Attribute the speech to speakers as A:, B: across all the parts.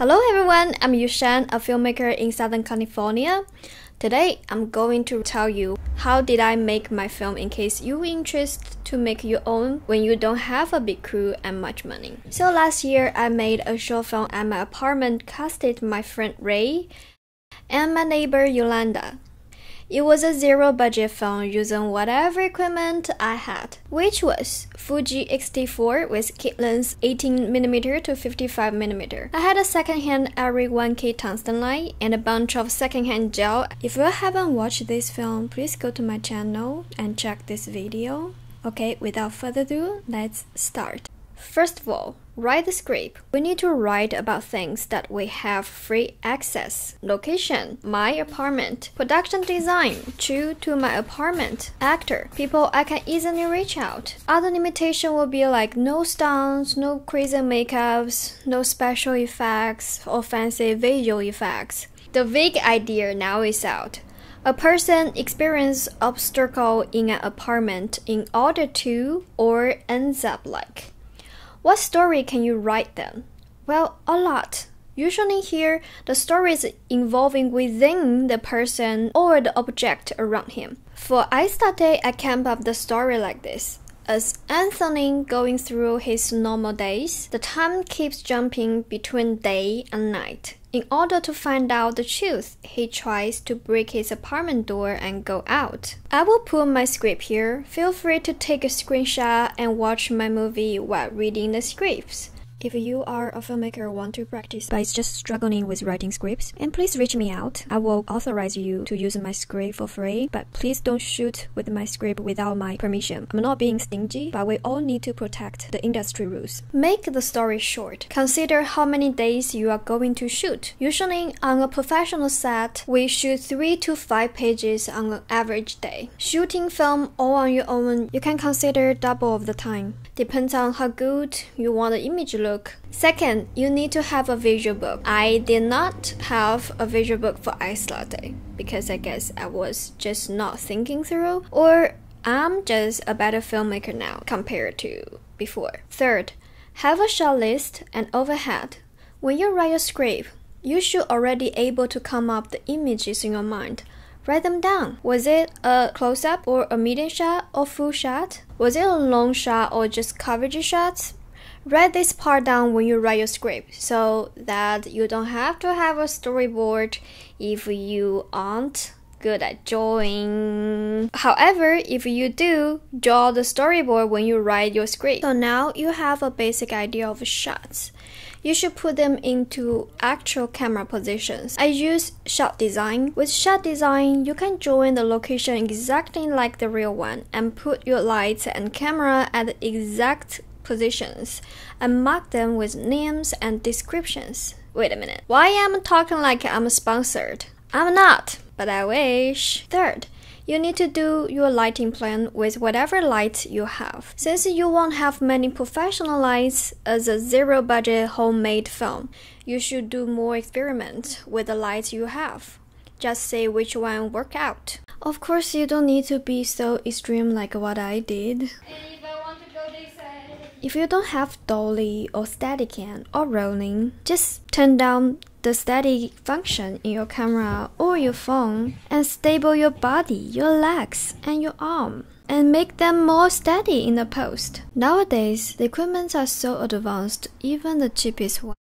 A: Hello everyone, I'm Yushan, a filmmaker in Southern California. Today, I'm going to tell you how did I make my film in case you're interested to make your own when you don't have a big crew and much money. So last year, I made a short film at my apartment, casted my friend Ray and my neighbor Yolanda. It was a zero-budget film using whatever equipment I had, which was Fuji X-T4 with kit length 18mm to 55mm. I had a second-hand Eric 1K tungsten light and a bunch of second-hand gel. If you haven't watched this film, please go to my channel and check this video. Okay, without further ado, let's start. First of all, write the script. We need to write about things that we have free access. Location, my apartment. Production design, true to my apartment. Actor, people I can easily reach out. Other limitation will be like no stunts, no crazy makeups, no special effects or fancy visual effects. The vague idea now is out. A person experiences obstacle in an apartment in order to or ends up like. What story can you write then? Well, a lot. Usually here, the story is involving within the person or the object around him. For Ice Latte, I came up the story like this. As Anthony going through his normal days, the time keeps jumping between day and night. In order to find out the truth, he tries to break his apartment door and go out. I will put my script here. Feel free to take a screenshot and watch my movie while reading the scripts. If you are a filmmaker or want to practice but is just struggling with writing scripts, and please reach me out. I will authorize you to use my script for free, but please don't shoot with my script without my permission. I'm not being stingy, but we all need to protect the industry rules. Make the story short. Consider how many days you are going to shoot. Usually, on a professional set, we shoot 3 to 5 pages on an average day. Shooting film all on your own, you can consider double of the time. Depends on how good you want the image look. Second, you need to have a visual book. I did not have a visual book for Ice Latte because I guess I was just not thinking through, or I'm just a better filmmaker now compared to before. Third, have a shot list and overhead. When you write a script, you should already able to come up the images in your mind. Write them down. Was it a close-up or a medium shot or full shot? Was it a long shot or just coverage shots? Write this part down when you write your script so that you don't have to have a storyboard if you aren't good at drawing. However, if you do, draw the storyboard when you write your script. So now you have a basic idea of shots. You should put them into actual camera positions. I use shot design. With shot design, you can join the location exactly like the real one and put your lights and camera at the exact positions and mark them with names and descriptions. Wait a minute. Why am I talking like I'm sponsored? I'm not, but I wish. Third, you need to do your lighting plan with whatever lights you have. Since you won't have many professional lights as a zero-budget homemade film, you should do more experiments with the lights you have. Just see which one work out. Of course, you don't need to be so extreme like what I did. If you don't have dolly or Steadicam or rolling, just turn down the steady function in your camera or your phone and stable your body, your legs, and your arm, and make them more steady in the post. Nowadays, the equipment are so advanced, even the cheapest one.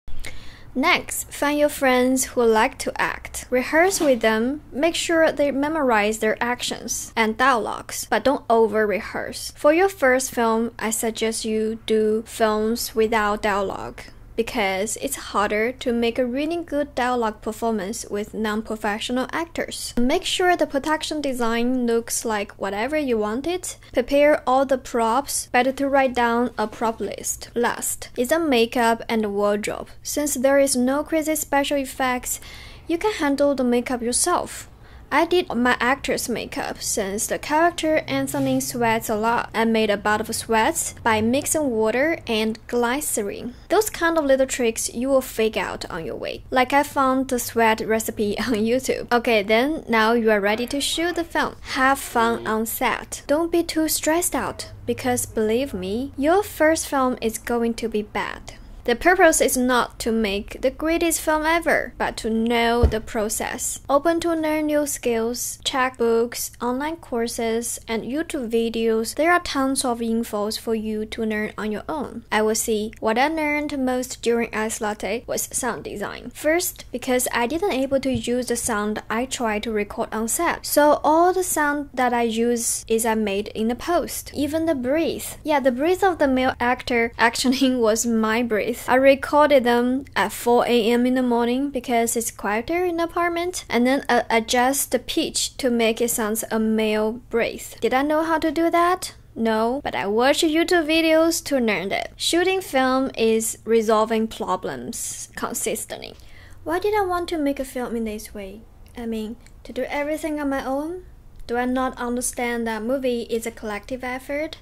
A: Next, find your friends who like to act. Rehearse with them, make sure they memorize their actions and dialogues, but don't over-rehearse. For your first film, I suggest you do films without dialogue, because it's harder to make a really good dialogue performance with non-professional actors. Make sure the production design looks like whatever you want it. Prepare all the props. Better to write down a prop list. Last is the makeup and the wardrobe. Since there is no crazy special effects, you can handle the makeup yourself. I did my actor's makeup since the character Anthony sweats a lot. I made a bottle of sweats by mixing water and glycerin. Those kind of little tricks you will figure out on your way. Like I found the sweat recipe on YouTube. Okay, then now you are ready to shoot the film. Have fun on set. Don't be too stressed out because believe me, your first film is going to be bad. The purpose is not to make the greatest film ever, but to know the process. Open to learn new skills, check books, online courses, and YouTube videos. There are tons of infos for you to learn on your own. I will see what I learned most during Ice Latte was sound design. First, because I didn't able to use the sound I tried to record on set. So all the sound that I use is I made in the post. Even the breath. Yeah, the breath of the male actor actually was my breath. I recorded them at 4 a.m. in the morning because it's quieter in the apartment, and then adjust the pitch to make it sound a male breath. Did I know how to do that? No, but I watched YouTube videos to learn it. Shooting film is resolving problems consistently. Why did I want to make a film in this way? I mean, to do everything on my own? Do I not understand that movie is a collective effort?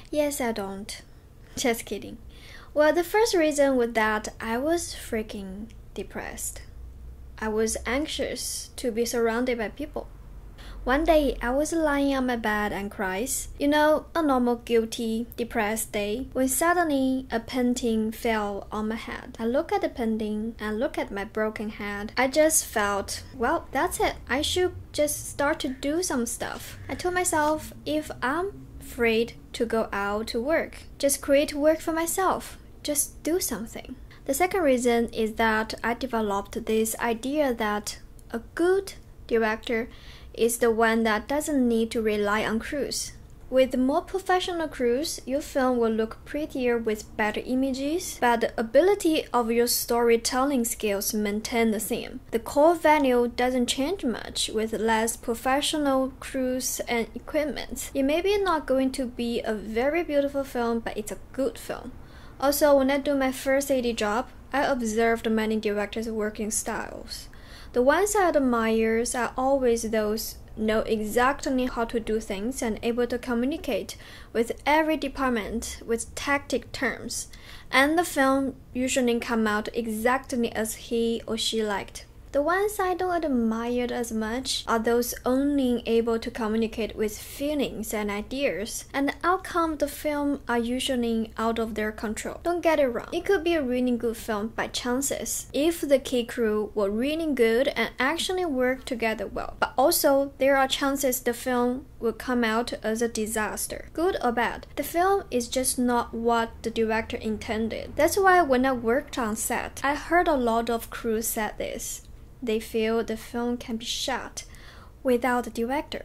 A: Yes, I don't. Just kidding. Well, the first reason was that I was freaking depressed. I was anxious to be surrounded by people. One day, I was lying on my bed and cries. You know, a normal guilty, depressed day, when suddenly a painting fell on my head. I look at the painting and look at my broken head. I just felt, well, that's it. I should just start to do some stuff. I told myself, if I'm afraid to go out to work, just create work for myself. Just do something. The second reason is that I developed this idea that a good director is the one that doesn't need to rely on crews. With more professional crews, your film will look prettier with better images, but the ability of your storytelling skills maintain the same. The core value doesn't change much with less professional crews and equipment. It may be not going to be a very beautiful film, but it's a good film. Also, when I do my first AD job, I observed many directors' working styles. The ones I admire are always those know exactly how to do things and able to communicate with every department with tactic terms, and the film usually come out exactly as he or she liked. The ones I don't admire as much are those only able to communicate with feelings and ideas, and the outcome of the film are usually out of their control. Don't get it wrong, it could be a really good film by chances, if the key crew were really good and actually work together well. But also, there are chances the film will come out as a disaster. Good or bad, the film is just not what the director intended. That's why when I worked on set, I heard a lot of crews said this. They feel the film can be shot without the director.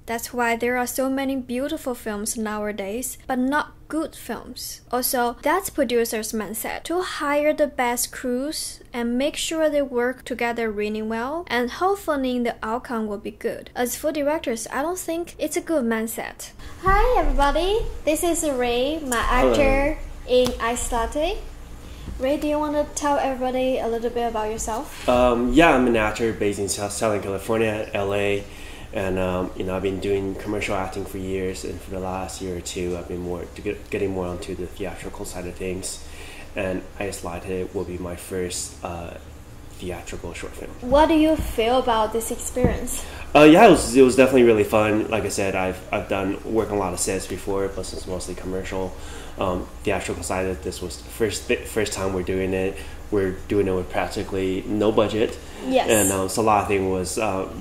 A: That's why there are so many beautiful films nowadays, but not good films. Also, that's producers' mindset, to hire the best crews and make sure they work together really well, and hopefully the outcome will be good. As for directors, I don't think it's a good mindset. Hi everybody, this is Ray, my actor in Ice Latte. Ray, do you want to tell everybody a little bit about yourself?
B: Yeah, I'm an actor based in Southern California, LA, and I've been doing commercial acting for years, and for the last year or two, I've been getting more onto the theatrical side of things, and Ice Latte will be my first theatrical short film.
A: What do you feel about this experience?
B: Yeah, it was definitely really fun. Like I said, I've done work on a lot of sets before, but it's mostly commercial. Theatrical side of this was the first time we're doing it. We're doing it with practically no budget.
A: Yes.
B: And so a lot of things was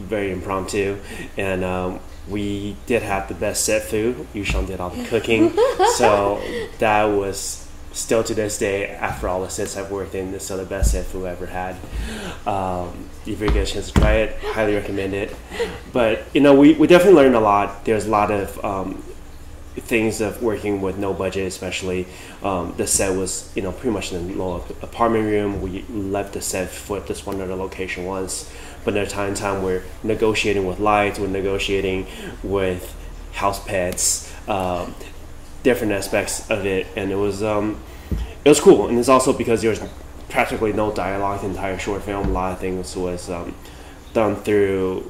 B: very impromptu, and we did have the best set food. Yushan did all the cooking, so that was still to this day, after all the sets I've worked in, it's still the best set food I've ever had. If you get a chance to try it, highly recommend it. But we definitely learned a lot. There's a lot of things of working with no budget, especially. The set was pretty much in a little apartment room. We left the set for this one other location once, but at time we're negotiating with lights, we're negotiating with house pets, different aspects of it, and it was cool. And it's also because there was practically no dialogue in the entire short film. A lot of things was done through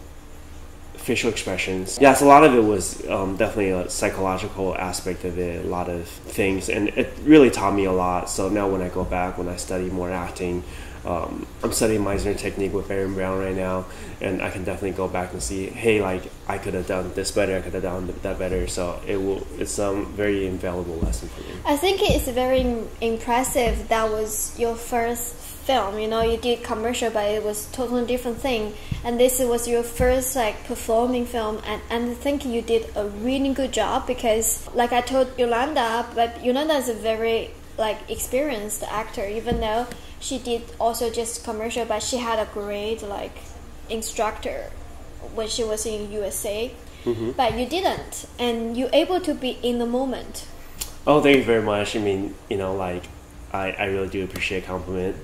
B: facial expressions. Yeah, so a lot of it was definitely a psychological aspect of it, a lot of things, and it really taught me a lot. So now when I go back, when I study more acting, I'm studying Meisner technique with Aaron Brown right now, and I can definitely go back and see, hey, like I could have done this better, I could have done that better. So it's very invaluable lesson for me.
A: I think it's very impressive. That was your first film. You know, you did commercial, but it was totally different thing. And this was your first like performing film, and I think you did a really good job because, like I told Yolanda, but Yolanda is a very like experienced actor, even though she did also just commercial, but she had a great like instructor when she was in USA. But you didn't, and you're able to be in the moment.
B: Oh, thank you very much. I mean, you know, like I really do appreciate compliment.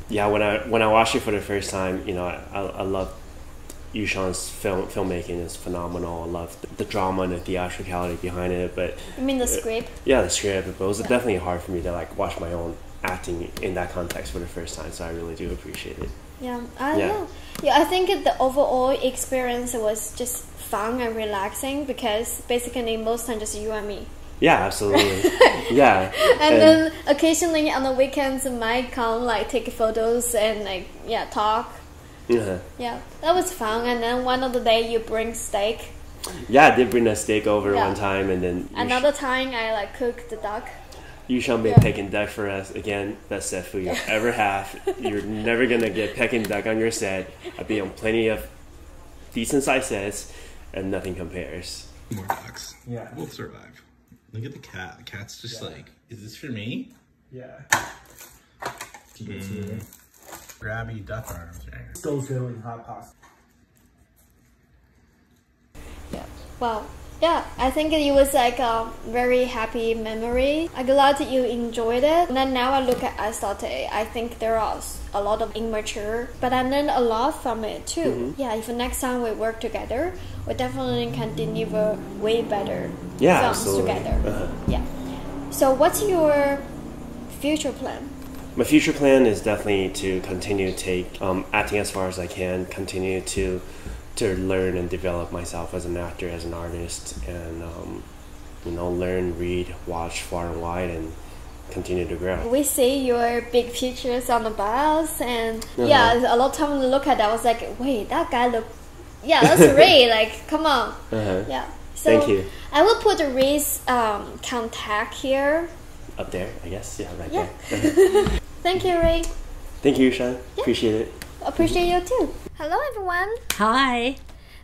B: Yeah, when I watched it for the first time, you know, I love Yushan's filmmaking is phenomenal. I love the drama and the theatricality behind it. But
A: you mean the script?
B: Yeah, the script. But it was definitely hard for me to like watch my own acting in that context for the first time. So I really do appreciate it.
A: Yeah, I think the overall experience was just fun and relaxing because basically most times just you and me.
B: Yeah, absolutely. Yeah.
A: And then occasionally on the weekends might come like take photos and like talk. Yeah, that was fun. And then one of the day you bring steak.
B: Yeah, I did bring a steak over one time, and then
A: another time I like cooked the duck.
B: Yushan made Peking duck for us. Again, best set food you'll ever have. You're never gonna get Peking duck on your set. I've been on plenty of decent sized sets, and nothing compares.
C: More ducks. Yeah, we'll survive. Look at the cat. The cat's just like, is this for me?
D: Yeah.
C: Grabby duck arms.
D: So good with hot pasta.
A: Yeah. Well, yeah, I think it was like a very happy memory. I'm glad that you enjoyed it. And then now I look at Ice Latte, I think there are a lot of immature, but I learned a lot from it too. Yeah, if next time we work together, we definitely can deliver way better films together. Yeah. So what's your future plan?
B: My future plan is definitely to continue to take acting as far as I can, continue to learn and develop myself as an actor, as an artist, and you know, learn, read, watch far and wide, and continue to grow. We
A: see your big pictures on the bus, and yeah, a lot of time we look at that, I was like, wait, that guy look, that's Ray, like, come on. Yeah. So
B: thank you.
A: I will put Ray's contact here.
B: Up there, I guess. Yeah, right
A: there. Thank you, Ray.
B: Thank you, Yushan. Appreciate it.
A: Appreciate you too. Hello, everyone.
E: Hi.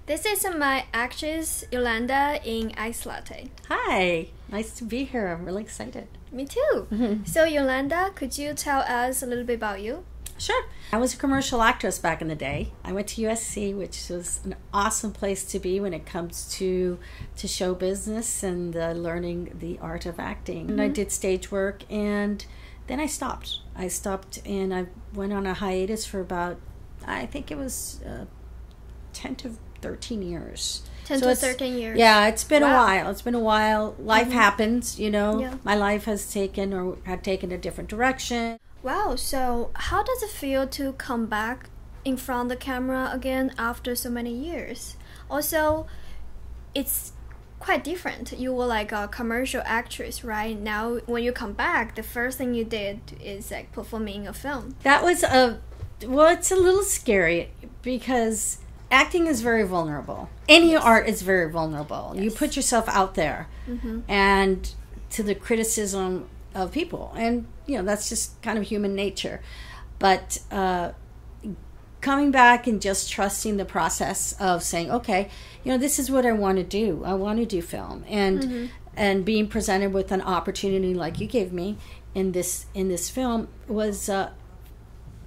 A: This is my actress Yolanda in Ice Latte.
E: Hi. Nice to be here. I'm really excited.
A: Me too. So, Yolanda, could you tell us a little bit about you?
E: Sure. I was a commercial actress back in the day. I went to USC, which was an awesome place to be when it comes to show business and learning the art of acting. And I did stage work, and then I stopped. And I went on a hiatus for about, I think it was 10 to 13 years.
A: 10 to 13 years.
E: Yeah, it's been a while. It's been a while. Life happens, you know. Yeah. My life had taken a different direction.
A: Wow, so how does it feel to come back in front of the camera again after so many years? Also, it's quite different. You were like a commercial actress, right? Now, when you come back, the first thing you did is like performing a film.
E: That was it's a little scary because acting is very vulnerable. Any art is very vulnerable. Yes. You put yourself out there and to the criticism of people, and you know that's just kind of human nature. But coming back and just trusting the process of saying, okay, you know, this is what I want to do. I want to do film, and being presented with an opportunity like you gave me in this film was kind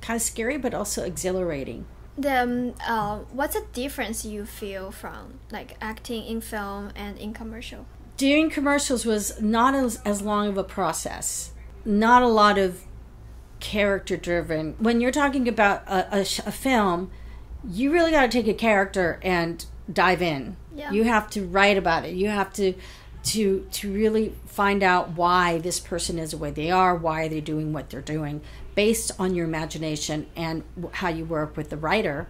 E: of scary, but also exhilarating.
A: What's the difference you feel from like acting in film and in commercial?
E: Doing commercials was not as long of a process, not a lot of character driven. When you're talking about a film, you really got to take a character and dive in. Yeah. You have to write about it. You have to really find out why this person is the way they are, why they're doing what they're doing, based on your imagination and how you work with the writer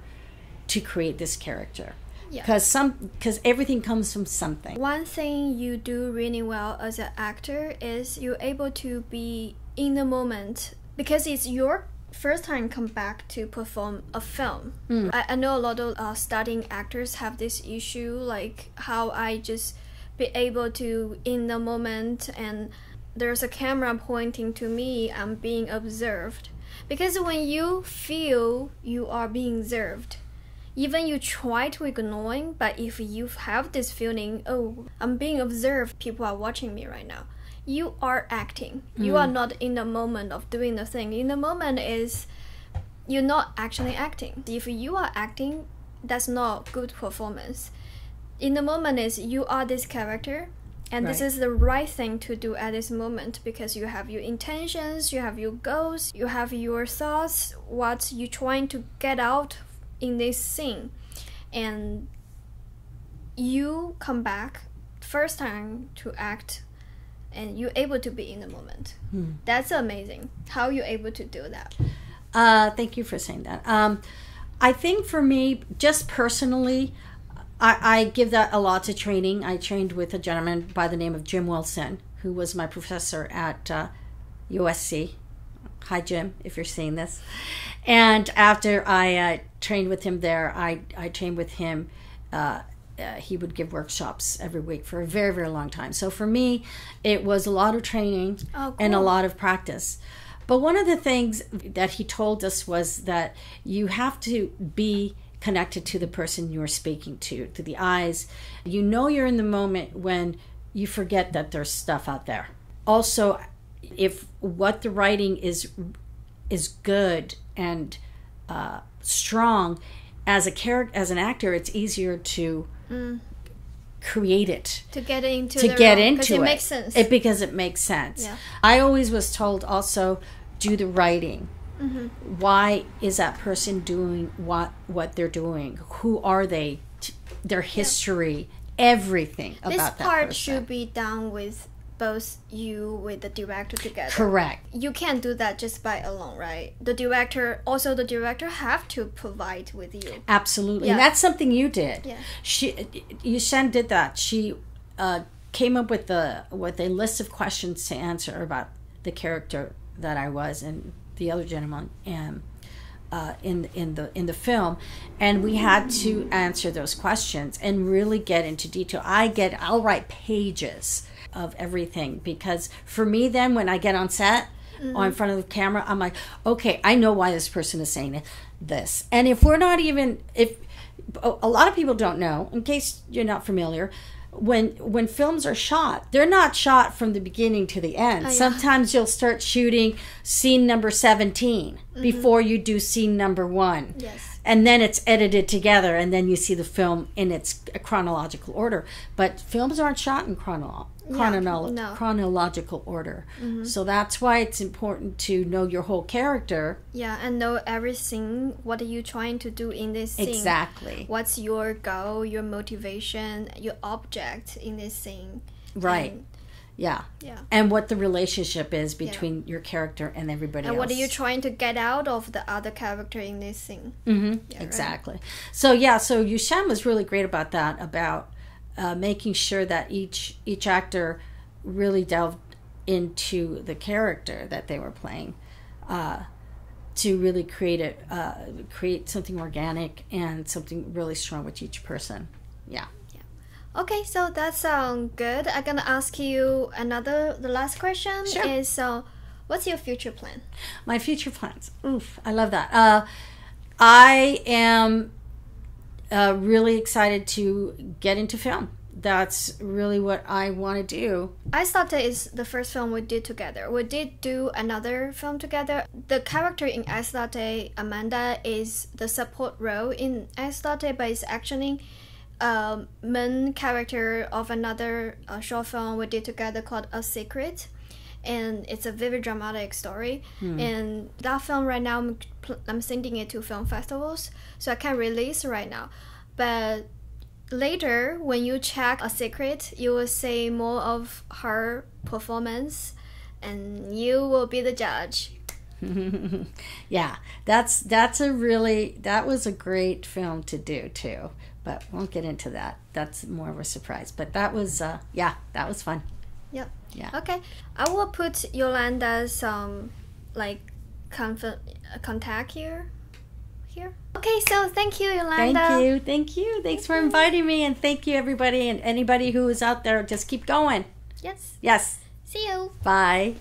E: to create this character. Because everything comes from something.
A: One thing you do really well as an actor is you're able to be in the moment because it's your first time come back to perform a film. I know a lot of starting actors have this issue, like how I just be able to in the moment and there's a camera pointing to me, I'm being observed. Because when you feel you are being observed, even you try to ignore, but if you have this feeling, oh, I'm being observed, people are watching me right now, you are acting. You are not in the moment of doing the thing. In the moment is you're not actually acting. If you are acting, that's not good performance. In the moment is you are this character, and this is the right thing to do at this moment because you have your intentions, you have your goals, you have your thoughts, what you're trying to get out in this scene, and you come back first time to act and you're able to be in the moment. That's amazing. How you're able to do that?
E: Thank you for saying that. I think for me, just personally, I give that a lot to training. I trained with a gentleman by the name of Jim Wilson, who was my professor at USC. Hi, Jim, if you're seeing this. And after I trained with him there, I trained with him. He would give workshops every week for a very, very long time. So for me, it was a lot of training and a lot of practice. But one of the things that he told us was that you have to be connected to the person you're speaking to the eyes. You know you're in the moment when you forget that there's stuff out there. Also, if what the writing is good and strong, as an actor, it's easier to create it,
A: To get into
E: because
A: it makes sense.
E: Because it makes sense.
A: Yeah.
E: I always was told also do the writing. Why is that person doing what they're doing? Who are they? Their history, everything about that person.
A: This part should be done with both you with the director together.
E: Correct.
A: You can't do that just by alone, right? The director have to provide with you.
E: Absolutely.
A: Yeah.
E: And that's something you did.
A: Yeah.
E: Yushen did that. She came up with a list of questions to answer about the character that I was and the other gentleman in the film, and we had to answer those questions and really get into detail. I'll write pages of everything because for me then when I get on set or in front of the camera, I'm like, okay, I know why this person is saying this. And if a lot of people don't know, in case you're not familiar, when films are shot, they're not shot from the beginning to the end. Sometimes you'll start shooting scene number 17 before you do scene number 1.
A: Yes.
E: And then it's edited together, and then you see the film in its chronological order. But films aren't shot in chronological order. So that's why it's important to know your whole character.
A: Yeah, and know everything. What are you trying to do in this scene?
E: Exactly.
A: What's your goal, your motivation, your object in this scene?
E: Right.
A: And,
E: yeah.
A: Yeah.
E: And what the relationship is between your character and everybody else.
A: And what are you trying to get out of the other character in this scene?
E: Yeah, exactly. Right? So Yushen was really great about that, about making sure that each actor really delved into the character that they were playing to really create something organic and something really strong with each person. Yeah.
A: Okay, so that sounds good. I'm gonna ask you the last question.
E: Sure.
A: Is what's your future plan?
E: My future plans. Oof, I love that. I am really excited to get into film. That's really what I want to do.
A: Ice Latte is the first film we did together. We did do another film together. The character in Ice Latte, Amanda, is the support role in Ice Latte, but it's actually main character of another short film we did together called A Secret, and it's a very dramatic story. And that film right now I'm sending it to film festivals, so I can't release right now. But later, when you check A Secret, you will see more of her performance, and you will be the judge.
E: Yeah, that was a great film to do too. But we won't get into that. That's more of a surprise. But that was that was fun.
A: Yep.
E: Yeah.
A: Okay. I will put Yolanda's contact you here. Okay, so thank you, Yolanda.
E: Thank you. Thanks for inviting me, and thank you, everybody, and anybody who is out there. Just keep going.
A: Yes.
E: Yes.
A: See you.
E: Bye.